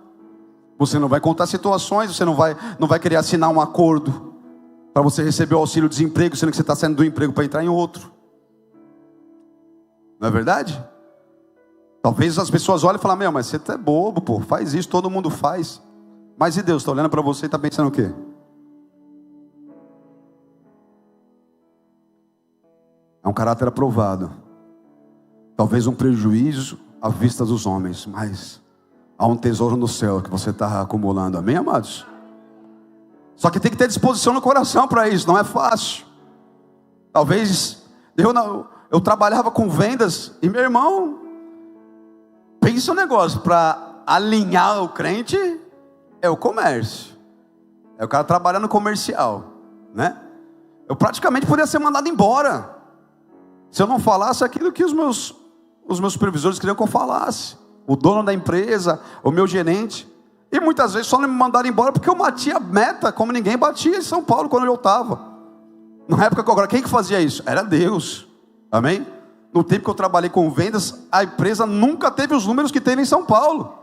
Você não vai contar situações, você não vai querer assinar um acordo para você receber o auxílio desemprego, sendo que você está saindo do emprego para entrar em outro. Não é verdade? Talvez as pessoas olhem e falem, mas você é bobo, pô, faz isso, todo mundo faz. Mas e Deus está olhando para você e está pensando o quê? É um caráter aprovado. Talvez um prejuízo à vista dos homens, mas há um tesouro no céu que você está acumulando, amém, amados? Só que tem que ter disposição no coração para isso, não é fácil. Talvez, eu trabalhava com vendas, e meu irmão, pensa um negócio, para alinhar o crente, é o comércio. É o cara trabalhando no comercial, né? Eu praticamente podia ser mandado embora, se eu não falasse aquilo que os meus supervisores queriam que eu falasse. O dono da empresa, o meu gerente. E muitas vezes só não me mandaram embora porque eu batia meta como ninguém batia em São Paulo quando eu estava. Na época, agora, quem que fazia isso? Era Deus. Amém? No tempo que eu trabalhei com vendas, a empresa nunca teve os números que teve em São Paulo.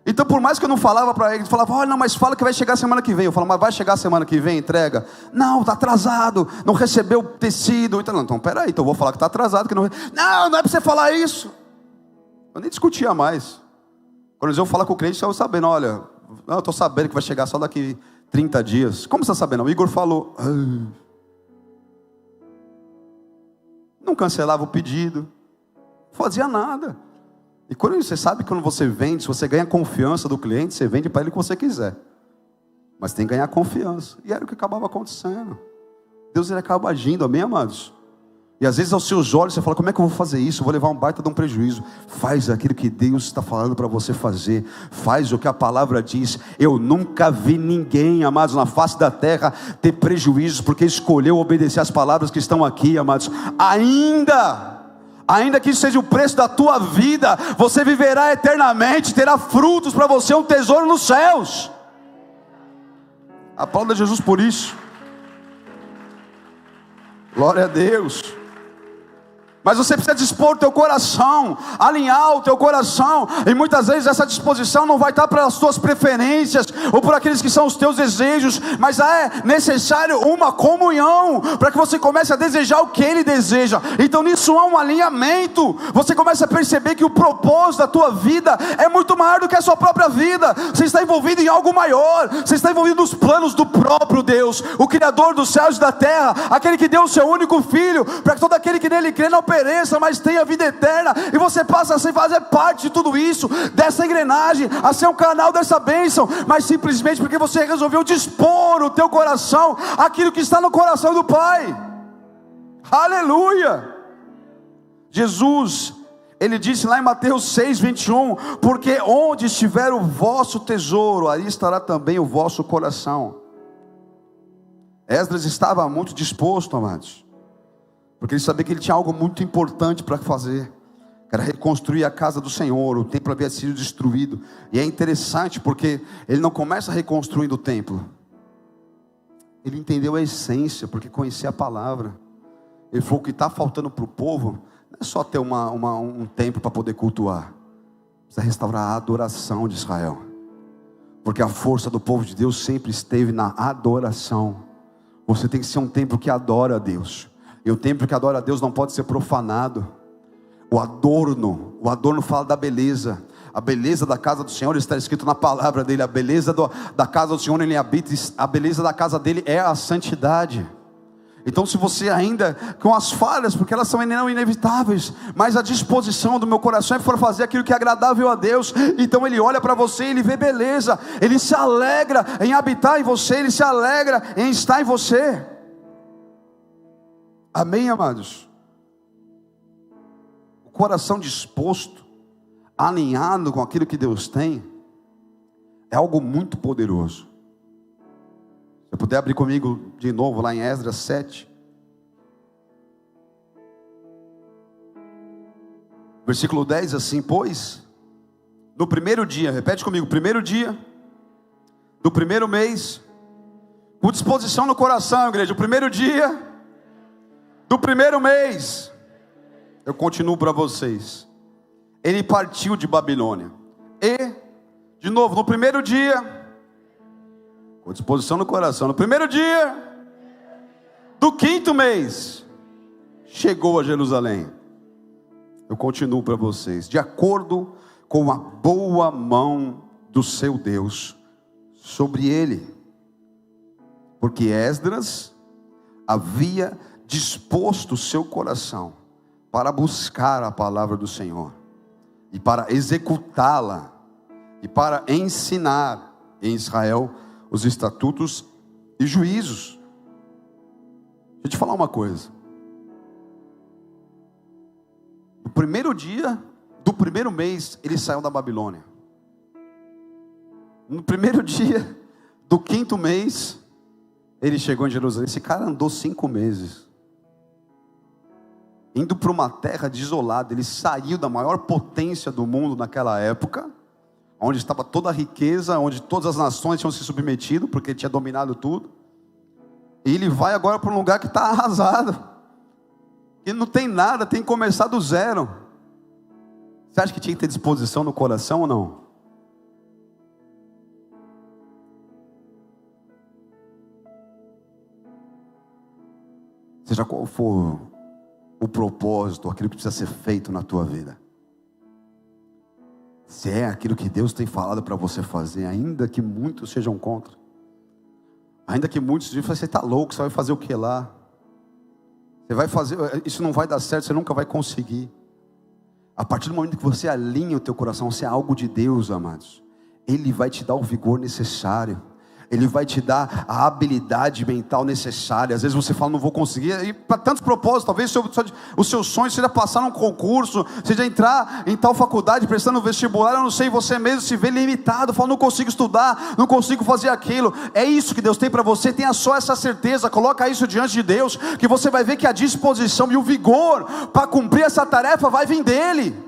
Então, por mais que eu não falava para ele, falava, olha, não, mas fala que vai chegar semana que vem. Eu falava, mas vai chegar semana que vem, entrega? Não, está atrasado, não recebeu o tecido. Então, peraí, então eu vou falar que está atrasado. Que não é para você falar isso. Eu nem discutia mais. Quando eu falo com o cliente, eu estava sabendo, olha, eu estou sabendo que vai chegar só daqui 30 dias. Como você está sabendo? O Igor falou. Não cancelava o pedido, não fazia nada. E quando você sabe que quando você vende, se você ganha confiança do cliente, você vende para ele o que você quiser. Mas tem que ganhar confiança. E era o que acabava acontecendo. Deus, ele acaba agindo, amém, amados? E às vezes aos seus olhos você fala: como é que eu vou fazer isso? Eu vou levar um baita de um prejuízo. Faz aquilo que Deus está falando para você fazer. Faz o que a palavra diz. Eu nunca vi ninguém, amados, na face da terra ter prejuízos porque escolheu obedecer às palavras que estão aqui, amados. Ainda que isso seja o preço da tua vida, você viverá eternamente, terá frutos para você, um tesouro nos céus. Aplauda Jesus por isso. Glória a Deus. Mas você precisa dispor o teu coração, alinhar o teu coração. E muitas vezes essa disposição não vai estar pelas tuas preferências, ou por aqueles que são os teus desejos, mas é necessário uma comunhão, para que você comece a desejar o que Ele deseja. Então nisso há um alinhamento. Você começa a perceber que o propósito da tua vida é muito maior do que a sua própria vida. Você está envolvido em algo maior. Você está envolvido nos planos do próprio Deus, o Criador dos céus e da terra, aquele que deu o seu único Filho, para que todo aquele que nele crê não pereça, mas tenha vida eterna. E você passa a fazer parte de tudo isso, dessa engrenagem, a ser um canal dessa bênção, mas simplesmente porque você resolveu dispor o teu coração aquilo que está no coração do Pai. Aleluia. Jesus, Ele disse lá em Mateus 6:21, porque onde estiver o vosso tesouro, aí estará também o vosso coração. Esdras estava muito disposto, amados, porque ele sabia que ele tinha algo muito importante para fazer, que era reconstruir a casa do Senhor. O templo havia sido destruído. E é interessante porque ele não começa reconstruindo o templo. Ele entendeu a essência, porque conhecia a palavra. Ele falou: o que está faltando para o povo não é só ter um templo para poder cultuar, precisa restaurar a adoração de Israel, porque a força do povo de Deus sempre esteve na adoração. Você tem que ser um templo que adora a Deus. E o templo que adora a Deus não pode ser profanado. O adorno fala da beleza. A beleza da casa do Senhor está escrito na palavra dele. A beleza da casa do Senhor ele habita. A beleza da casa dele é a santidade. Então se você ainda, com as falhas, porque elas são inevitáveis, mas a disposição do meu coração é para fazer aquilo que é agradável a Deus, então Ele olha para você e Ele vê beleza. Ele se alegra em habitar em você. Ele se alegra em estar em você. Amém, amados? O coração disposto, alinhado com aquilo que Deus tem, é algo muito poderoso. Se eu puder abrir comigo de novo lá em Esdras 7, versículo 10, assim: pois, no primeiro dia, repete comigo, primeiro dia do primeiro mês, com disposição no coração, igreja, o primeiro dia do primeiro mês, eu continuo para vocês, ele partiu de Babilônia. E, de novo, no primeiro dia, com disposição no coração, no primeiro dia do quinto mês, chegou a Jerusalém. Eu continuo para vocês, de acordo com a boa mão do seu Deus sobre ele, porque Esdras havia disposto o seu coração para buscar a palavra do Senhor, e para executá-la, e para ensinar em Israel os estatutos e juízos. Deixa eu te falar uma coisa. No primeiro dia do primeiro mês, ele saiu da Babilônia. No primeiro dia do quinto mês, ele chegou em Jerusalém. Esse cara andou 5 meses, indo para uma terra desolada. Ele saiu da maior potência do mundo naquela época, onde estava toda a riqueza, onde todas as nações tinham se submetido, porque ele tinha dominado tudo. E ele vai agora para um lugar que está arrasado, que não tem nada, tem que começar do zero. Você acha que tinha que ter disposição no coração ou não? Seja qual for o propósito, aquilo que precisa ser feito na tua vida, se é aquilo que Deus tem falado para você fazer, ainda que muitos sejam contra, ainda que muitos digam: você está louco, você vai fazer o que lá? Você vai fazer, isso não vai dar certo, você nunca vai conseguir. A partir do momento que você alinha o teu coração, você é algo de Deus, amados, Ele vai te dar o vigor necessário. Ele vai te dar a habilidade mental necessária. Às vezes você fala, não vou conseguir, e para tantos propósitos, talvez o seu sonho seja passar num concurso, seja entrar em tal faculdade, prestando vestibular, eu não sei, você mesmo se vê limitado, fala, não consigo estudar, não consigo fazer aquilo. É isso que Deus tem para você, tenha só essa certeza, coloca isso diante de Deus, que você vai ver que a disposição e o vigor para cumprir essa tarefa vai vir dEle.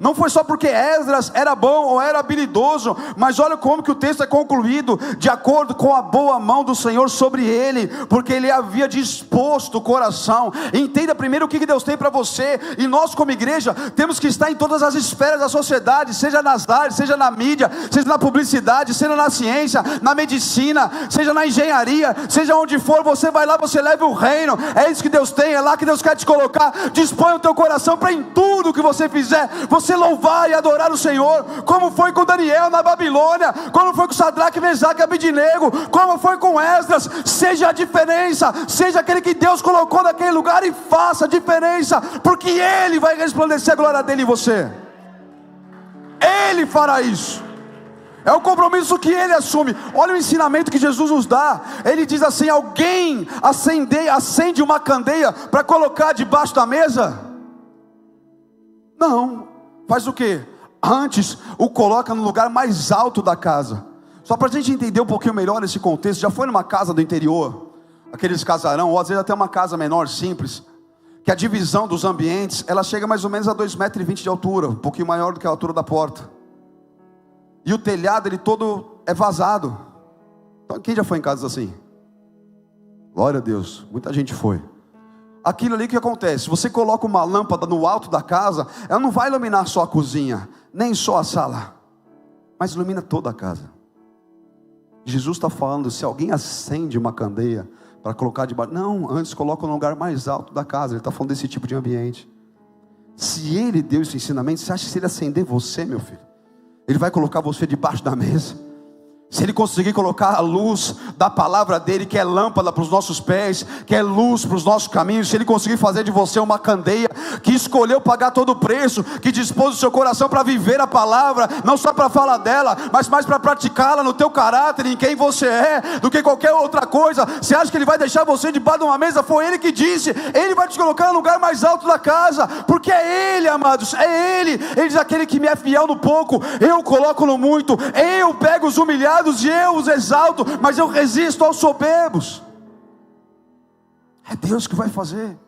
Não foi só porque Esdras era bom ou era habilidoso, mas olha como que o texto é concluído, de acordo com a boa mão do Senhor sobre ele, porque ele havia disposto o coração. Entenda primeiro o que Deus tem para você, e nós como igreja temos que estar em todas as esferas da sociedade, seja nas artes, seja na mídia, seja na publicidade, seja na ciência, na medicina, seja na engenharia, seja onde for, você vai lá, você leva o reino. É isso que Deus tem, é lá que Deus quer te colocar. Dispõe o teu coração para em tudo que você fizer, você louvar e adorar o Senhor, como foi com Daniel na Babilônia, como foi com Sadraque, Mesaque e Abednego, como foi com Esdras. Seja a diferença, seja aquele que Deus colocou naquele lugar e faça a diferença, porque Ele vai resplandecer a glória dele em você. Ele fará isso. É o compromisso que Ele assume. Olha o ensinamento que Jesus nos dá. Ele diz assim: alguém acende uma candeia para colocar debaixo da mesa? Não. Faz o que? Antes o coloca no lugar mais alto da casa. Só para a gente entender um pouquinho melhor esse contexto. Já foi numa casa do interior, aqueles casarão, ou às vezes até uma casa menor, simples, que a divisão dos ambientes, ela chega mais ou menos a 2,20 m de altura, um pouquinho maior do que a altura da porta, e o telhado ele todo é vazado. Então, quem já foi em casas assim? Glória a Deus, muita gente foi. Aquilo ali que acontece, você coloca uma lâmpada no alto da casa, ela não vai iluminar só a cozinha, nem só a sala, mas ilumina toda a casa. Jesus está falando, se alguém acende uma candeia para colocar debaixo, não, antes coloca no lugar mais alto da casa. Ele está falando desse tipo de ambiente. Se Ele deu esse ensinamento, você acha que se Ele acender você, meu filho, Ele vai colocar você debaixo da mesa? Se Ele conseguir colocar a luz da palavra dEle, que é lâmpada para os nossos pés, que é luz para os nossos caminhos, se Ele conseguir fazer de você uma candeia, que escolheu pagar todo o preço, que dispôs o seu coração para viver a palavra, não só para falar dela, mas mais para praticá-la no teu caráter, em quem você é, do que qualquer outra coisa. Você acha que Ele vai deixar você debaixo de uma mesa? Foi Ele que disse. Ele vai te colocar no lugar mais alto da casa, porque é Ele, amados, é Ele. Ele diz: aquele que me é fiel no pouco, eu coloco no muito. Eu pego os humilhados e eu os exalto, mas eu resisto aos soberbos. É Deus que vai fazer.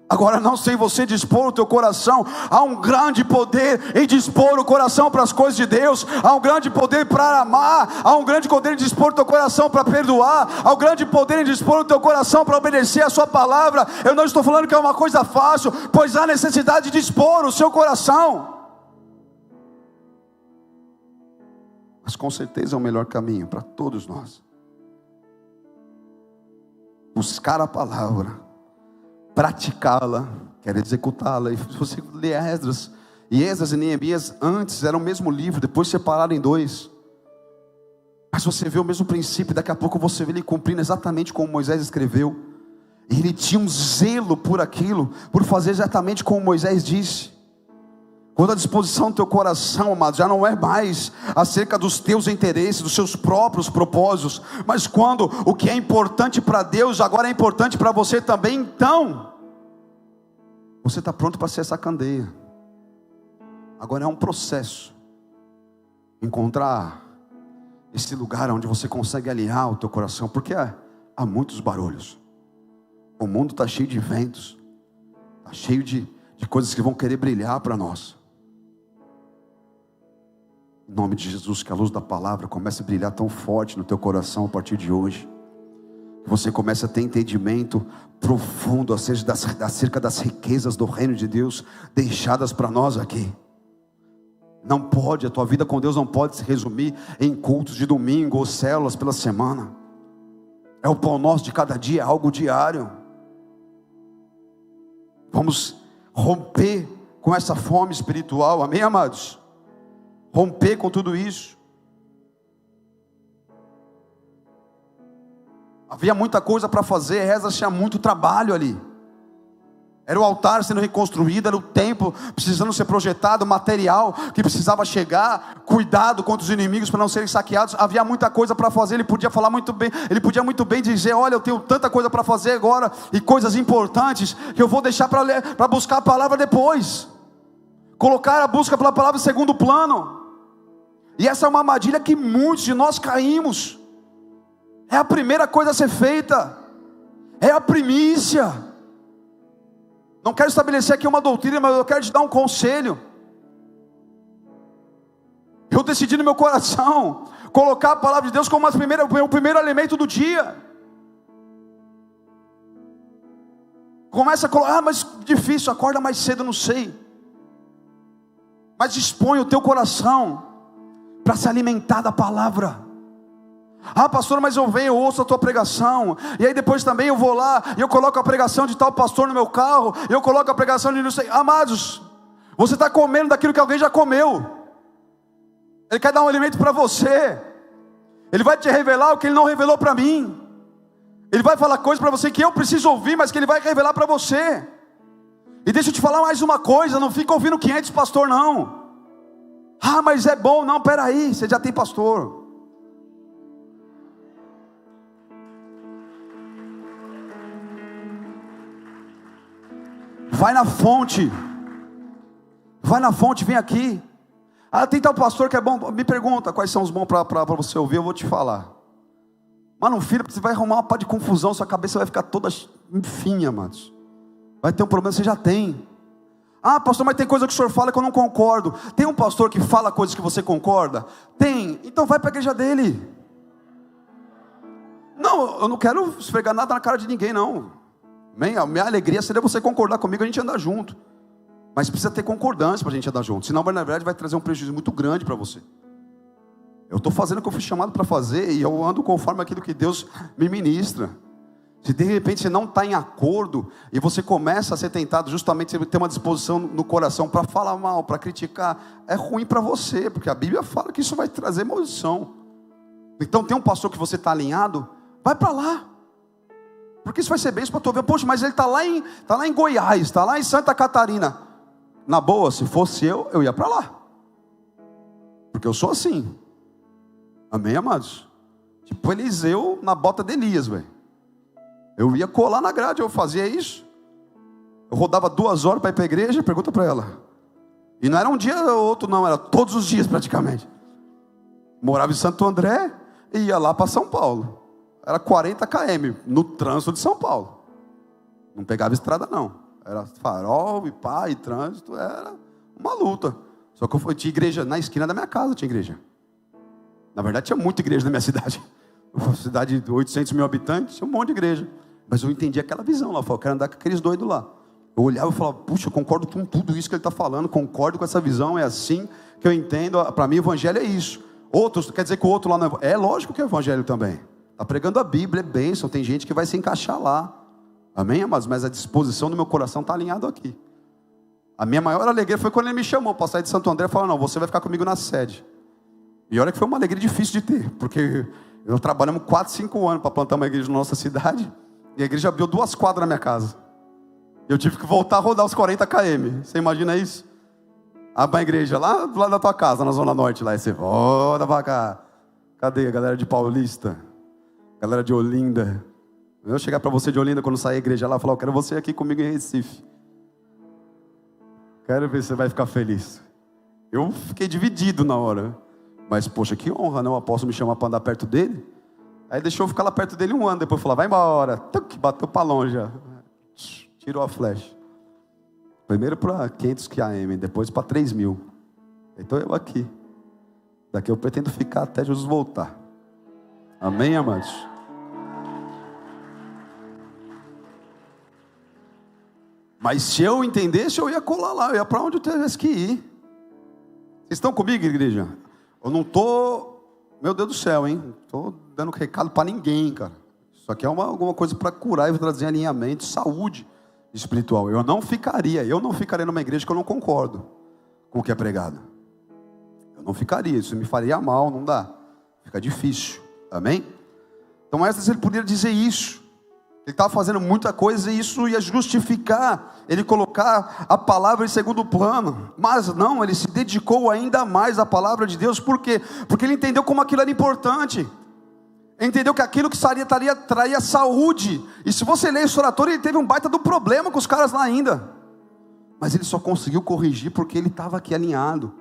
Agora, não sei você dispor o teu coração. Há um grande poder em dispor o coração para as coisas de Deus. Há um grande poder para amar. Há um grande poder em dispor o teu coração para perdoar. Há um grande poder em dispor o teu coração para obedecer a sua palavra. Eu não estou falando que é uma coisa fácil, pois há necessidade de dispor o seu coração. Mas com certeza é o melhor caminho para todos nós. Buscar a palavra, praticá-la, quer executá-la. E se você ler Esdras e Neemias, antes era o mesmo livro, depois separaram em dois. Mas você vê o mesmo princípio, daqui a pouco você vê ele cumprindo exatamente como Moisés escreveu. E ele tinha um zelo por aquilo, por fazer exatamente como Moisés disse. Quando a disposição do teu coração, amado, já não é mais acerca dos teus interesses, dos seus próprios propósitos, mas quando o que é importante para Deus agora é importante para você também, então você está pronto para ser essa candeia. Agora é um processo encontrar esse lugar onde você consegue alinhar o teu coração, porque há muitos barulhos. O mundo está cheio de ventos, está cheio de coisas que vão querer brilhar para nós. Em nome de Jesus, que a luz da palavra comece a brilhar tão forte no teu coração a partir de hoje, que você comece a ter entendimento profundo acerca das riquezas do reino de Deus deixadas para nós aqui. Não pode, a tua vida com Deus não pode se resumir em cultos de domingo ou células pela semana. É o pão nosso de cada dia, é algo diário. Vamos romper com essa fome espiritual, amém, amados? Romper com tudo isso. Havia muita coisa para fazer, Esdras tinha muito trabalho ali. Era o altar sendo reconstruído, era o templo precisando ser projetado, o material que precisava chegar, cuidado contra os inimigos para não serem saqueados. Havia muita coisa para fazer. Ele podia falar muito bem, ele podia muito bem dizer: olha, eu tenho tanta coisa para fazer agora, e coisas importantes, que eu vou deixar para buscar a palavra depois, colocar a busca pela palavra em segundo plano. E essa é uma armadilha que muitos de nós caímos. É a primeira coisa a ser feita, é a primícia. Não quero estabelecer aqui uma doutrina, mas eu quero te dar um conselho. Eu decidi no meu coração colocar a palavra de Deus como o primeiro alimento do dia. Começa a colocar: mas difícil, acorda mais cedo, não sei. Mas dispõe o teu coração para se alimentar da palavra. Ah, pastor, mas eu venho, eu ouço a tua pregação, e aí depois também eu vou lá, e eu coloco a pregação de tal pastor no meu carro, e eu coloco a pregação de não sei. Amados, você está comendo daquilo que alguém já comeu. Ele quer dar um alimento para você. Ele vai te revelar o que ele não revelou para mim. Ele vai falar coisas para você que eu preciso ouvir, mas que ele vai revelar para você. E deixa eu te falar mais uma coisa: não fica ouvindo 500 pastor não. Ah, mas é bom. Não, peraí, você já tem pastor. Vai na fonte. Vai na fonte, vem aqui. Ah, tem tal pastor que é bom. Me pergunta quais são os bons para você ouvir, eu vou te falar. Mas não, filho, você vai arrumar uma pá de confusão, sua cabeça vai ficar toda enfim, amados. Vai ter um problema, você já tem. Ah, pastor, mas tem coisa que o senhor fala que eu não concordo. Tem um pastor que fala coisas que você concorda? Tem. Então vai para a igreja dele. Não, eu não quero esfregar nada na cara de ninguém, não. A minha alegria seria você concordar comigo, a gente andar junto. Mas precisa ter concordância para a gente andar junto. Senão, na verdade, vai trazer um prejuízo muito grande para você. Eu estou fazendo o que eu fui chamado para fazer, e eu ando conforme aquilo que Deus me ministra. Se de repente você não está em acordo, e você começa a ser tentado, justamente você ter uma disposição no coração para falar mal, para criticar, é ruim para você, porque a Bíblia fala que isso vai trazer maldição. Então tem um pastor que você está alinhado, vai para lá. Porque isso vai ser bênção para a tua vida. Poxa, mas ele está lá em Goiás, está lá em Santa Catarina. Na boa, se fosse eu ia para lá. Porque eu sou assim. Amém, amados? Tipo Eliseu na bota de Elias, velho. Eu ia colar na grade, eu fazia isso. Eu rodava 2 horas para ir para a igreja, pergunta para ela. E não era um dia ou outro não, era todos os dias praticamente. Morava em Santo André e ia lá para São Paulo. Era 40 km no trânsito de São Paulo. Não pegava estrada não. Era farol e pá, e trânsito. Era uma luta. Só que eu tinha igreja na esquina da minha casa, tinha igreja. Na verdade tinha muita igreja na minha cidade. Uma cidade de 800 mil habitantes, tinha um monte de igreja. Mas eu entendi aquela visão lá. Eu falei: eu quero andar com aqueles doidos lá. Eu olhava e falava: puxa, eu concordo com tudo isso que ele está falando. Concordo com essa visão, é assim que eu entendo. Para mim o evangelho é isso. Outros, quer dizer que o outro lá não é lógico que é o evangelho também. Está pregando a Bíblia, é bênção. Tem gente que vai se encaixar lá. Amém, amados? Mas a disposição do meu coração está alinhado aqui. A minha maior alegria foi quando ele me chamou para sair de Santo André e falou: não, você vai ficar comigo na sede. E olha que foi uma alegria difícil de ter, porque nós trabalhamos 4, 5 anos para plantar uma igreja na nossa cidade, e a igreja abriu 2 quadras na minha casa. Eu tive que voltar a rodar os 40 km. Você imagina isso? Abre a igreja lá do lado da tua casa, na Zona Norte, lá, e você roda para cá. Cadê a galera de Paulista? Galera de Olinda? Eu chegar para você de Olinda quando sair a igreja lá e falar: eu quero você aqui comigo em Recife. Quero ver se você vai ficar feliz. Eu fiquei dividido na hora. Mas poxa, que honra, né? O apóstolo me chamar para andar perto dele. Aí deixou eu ficar lá perto dele 1 ano. Depois falou: vai embora. Bateu para longe. Tirou a flecha. Primeiro para 500 km, depois para 3.000. Então eu aqui. Daqui eu pretendo ficar até Jesus voltar. Amém, amados? Mas se eu entendesse, eu ia colar lá, eu ia para onde eu tivesse que ir. Vocês estão comigo, igreja? Eu não estou, meu Deus do céu, hein? Estou dando recado para ninguém, cara. Isso aqui é alguma coisa para curar e trazer alinhamento, saúde espiritual. Eu não ficaria numa igreja que eu não concordo com o que é pregado. Eu não ficaria, isso me faria mal, não dá. Fica difícil, amém? Então Esdras, ele poderia dizer isso. Ele estava fazendo muita coisa e isso ia justificar ele colocar a palavra em segundo plano. Mas não, ele se dedicou ainda mais à palavra de Deus. Por quê? Porque ele entendeu como aquilo era importante. Ele entendeu que aquilo que traria saúde. E se você ler esse oratório, ele teve um baita do problema com os caras lá ainda. Mas ele só conseguiu corrigir porque ele estava aqui alinhado.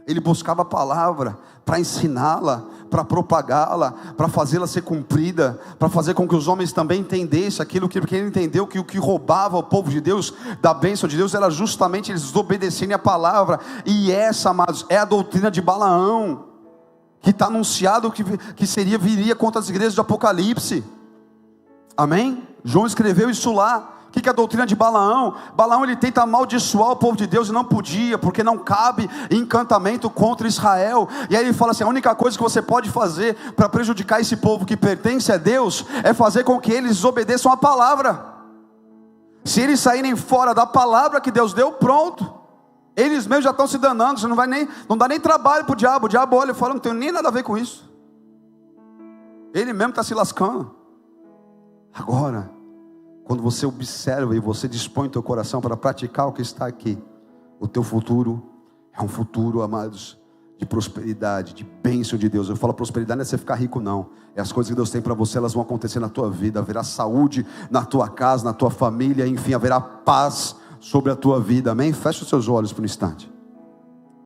Ele buscava a palavra para ensiná-la, para propagá-la, para fazê-la ser cumprida, para fazer com que os homens também entendessem aquilo que, porque ele entendeu que o que roubava o povo de Deus da bênção de Deus era justamente eles desobedecerem a palavra. E essa, amados, é a doutrina de Balaão, que está anunciado que viria contra as igrejas de Apocalipse. Amém? João escreveu isso lá. O que é a doutrina de Balaão? Balaão, ele tenta amaldiçoar o povo de Deus e não podia, porque não cabe encantamento contra Israel. E aí ele fala assim: a única coisa que você pode fazer para prejudicar esse povo que pertence a Deus é fazer com que eles obedeçam a palavra. Se eles saírem fora da palavra que Deus deu, pronto, eles mesmos já estão se danando. Você não dá nem trabalho para o diabo. O diabo olha e fala: não tenho nem nada a ver com isso. Ele mesmo está se lascando. Agora, quando você observa e você dispõe o teu coração para praticar o que está aqui, o teu futuro é um futuro, amados, de prosperidade, de bênção de Deus. Eu falo prosperidade não é você ficar rico, não. É as coisas que Deus tem para você, elas vão acontecer na tua vida. Haverá saúde na tua casa, na tua família, enfim, haverá paz sobre a tua vida. Amém? Fecha os seus olhos por um instante.